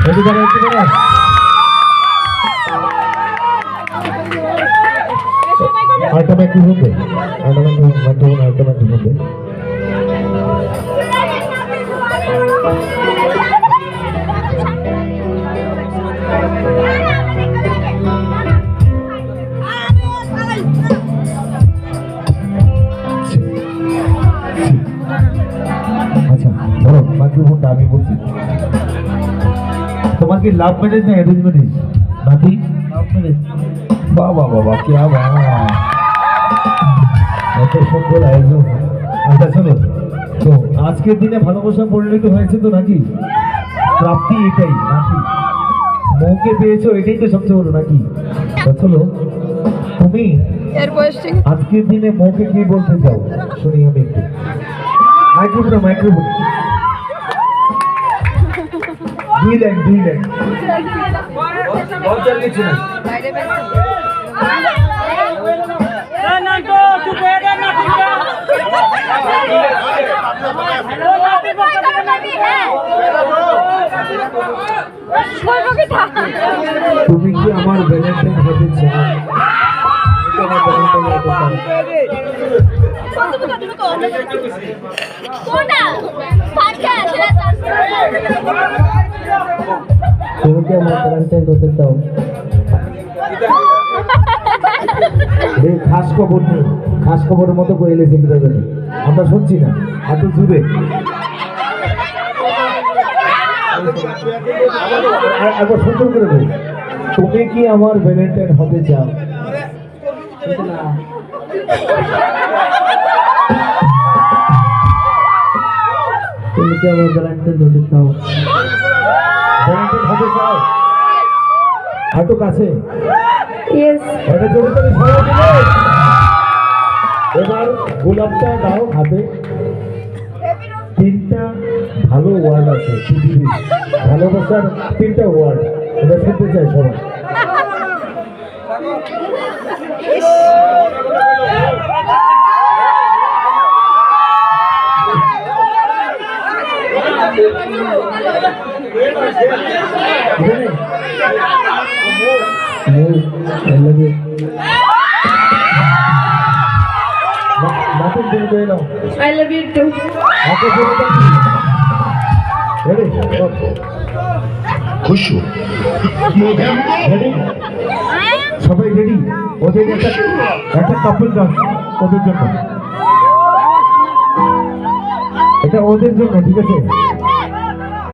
Automatic होते अच्छा ধরো মাইক্রোফোনটা আমি বলছি তোমার কি লাভ ম্যারেজ না অ্যারেঞ্জ ম্যারেজ নাকি লাভ ম্যারেজ বাবা বাবা কি বাবা এত সুন্দর আয়োজন আচ্ছা শোনো তো আজকের দিনে ভালোবাসা পরিণত হয়েছে তো নাকি প্রাপ্তি এটাই নাকি মৌকে পেয়েছো এটাই তো সবচেয়ে বড় নাকি চলো তুমি আজকের দিনে মৌকে কি বলতে চাও শুনি আমি একটু মাইক্রোফোন দুই লাইন बहुत जल्दी सुनो ना तो चुप हो जा ना हेलो नाती है তুমি কি আমার ভ্যালেন্টাইন হতে চাও তুমি কি আমার ভ্যালেন্টাইন হতে চাও এই খাস খবরের মতো করে এলে কিন্তু আমরা শুনছি না এত দূরে একবার সুন্দর করে বল তুমি কি আমার ভ্যালেন্টাইন হতে চাও তুমি কি আমার ভ্যালেন্টাইন হতে চাও ভ্যালেন্টাইন হতে চাও হাঁটু কাছে এটা জোরে করে সবাই দিলে এবার গোলাপটা দাও হাতে তিনটা ভালো ওয়ার্ড আছে পৃথিবীর ভালোবাসার তিনটা ওয়ার্ড এটা শুনতে চাই সবাই I love you too. খুশ সবাই রেডি ওদের একটা কাপল ডান্স ওদের জন্য এটা ওদের জন্য ঠিক আছে